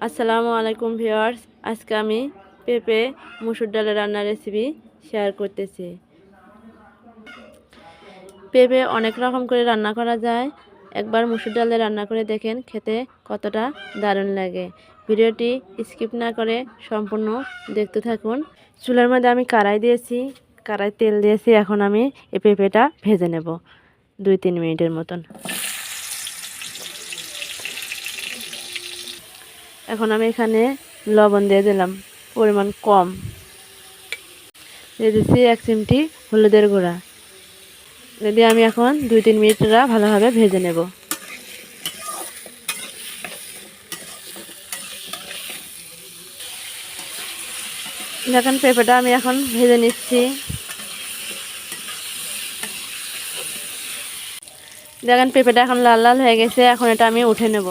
আসসালামু আলাইকুম ভিউয়ার্স, আজকে আমি পেঁপে মসুর ডালের রান্নার রেসিপি শেয়ার করতেছি। পেঁপে অনেক রকম করে রান্না করা যায়, একবার মসুর ডালে রান্না করে দেখেন, খেতে কতটা দারুণ লাগে। ভিডিওটি স্কিপ না করে সম্পূর্ণ দেখতে থাকুন। চুলার মধ্যে আমি কড়াই দিয়েছি, কড়াই তেল দিয়েছি। এখন আমি এই পেঁপেটা ভেজে নেব 2-3 মিনিটের মতন। এখন আমি এখানে লবণ দিয়ে দিলাম পরিমাণ কম, দিয়ে দিচ্ছি 1 চিমটি হলুদের গুঁড়া। দিয়ে আমি এখন 2-3 মিনিট ভালোভাবে ভেজে নেব। দেখেন পেঁপেটা আমি এখন ভেজে নিচ্ছি। দেখেন পেঁপেটা এখন লাল লাল হয়ে গেছে। এখন এটা আমি উঠে নেব।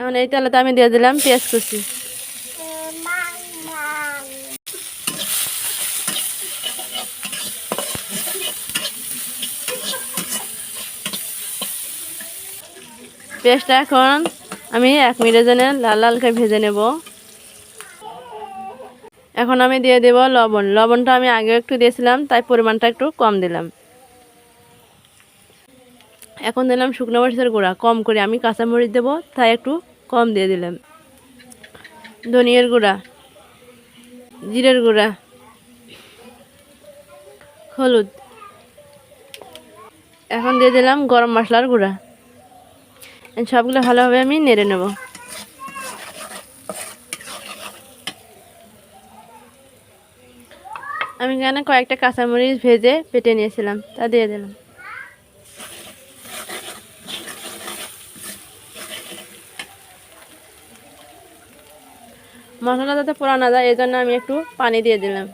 এখন এই তেলেতে আমি দিয়ে দিলাম পেঁয়াজ কুচি। পেঁয়াজটা এখন আমি 1 মিনিটের জন্য লাল লাল করে ভেজে নেব। এখন আমি দিয়ে দেব লবণ। লবণটা আমি আগে একটু দিয়েছিলাম, তাই পরিমাণটা একটু কম দিলাম। এখন দিলাম শুকনো মরিচের গুঁড়া, কম করে। আমি কাঁচা মরিচ দেবো, তাই একটু কম দিয়ে দিলাম। ধনিয়ার গুঁড়া, জিরের গুঁড়া, হলুদ। এখন দিয়ে দিলাম গরম মশলার গুঁড়া। সবগুলো ভালোভাবে আমি নেড়ে নেব। আমি এখানে কয়েকটা কাঁচামরিচ ভেজে পেটে নিয়েছিলাম, তা দিয়ে দিলাম। মশলা যাতে পোড়া না যায়, এই জন্য আমি একটু পানি দিয়ে দিলাম।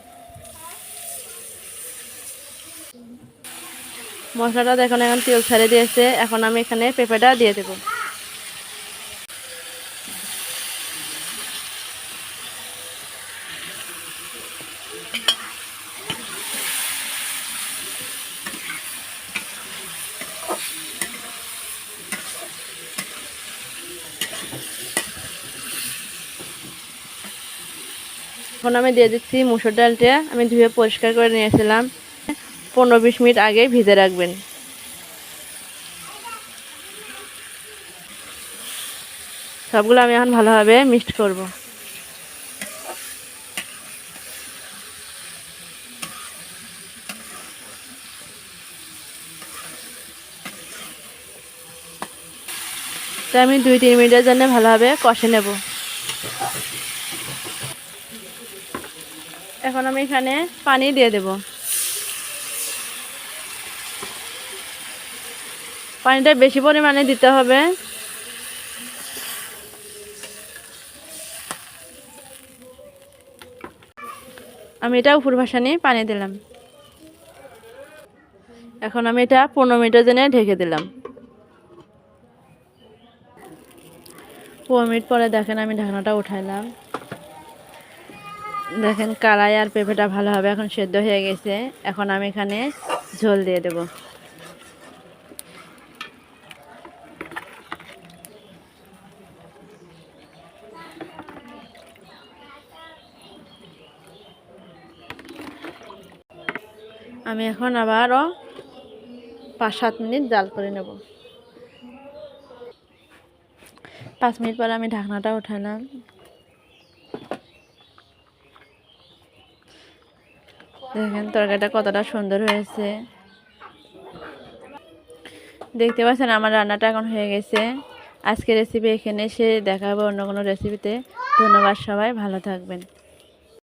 মশলাটা দেখুন এখন তেল ছেড়ে দিয়েছে। এখন আমি এখানে পেঁপেটা দিয়ে দেব। এখন আমি দিয়ে দিচ্ছি মুসুর ডালটা। আমি ধুয়ে পরিষ্কার করে নিয়েছিলাম। 15-20 মিনিট আগে ভিজে রাখবেন। সবগুলো আমি এখন ভালোভাবে মিক্সড করব। তাই আমি 2-3 মিনিটের জন্য ভালোভাবে কষে নেব। এখন আমি এখানে পানি দিয়ে দেব। পানিটা বেশি পরিমাণে দিতে হবে। আমি এটা উপর ভাসানি পানি দিলাম। এখন আমি এটা 15 মিনিটের জন্য ঢেকে দিলাম। 15 মিনিট পরে দেখেন আমি ঢাকনাটা উঠাইলাম। দেখেন কড়াই আর পেঁপেটা ভালোভাবে এখন সেদ্ধ হয়ে গেছে। এখন আমি এখানে ঝোল দিয়ে দেব। আমি এখন আবারও 5-7 মিনিট জাল করে নেব। 5 মিনিট পরে আমি ঢাকনাটা উঠালাম। দেখেন তরকারিটা কতটা সুন্দর হয়েছে। দেখতে পাচ্ছেন আমার রান্নাটা এখন হয়ে গেছে। আজকের রেসিপি এখানে এসে দেখা হবে অন্য কোনো রেসিপিতে। ধন্যবাদ, সবাই ভালো থাকবেন।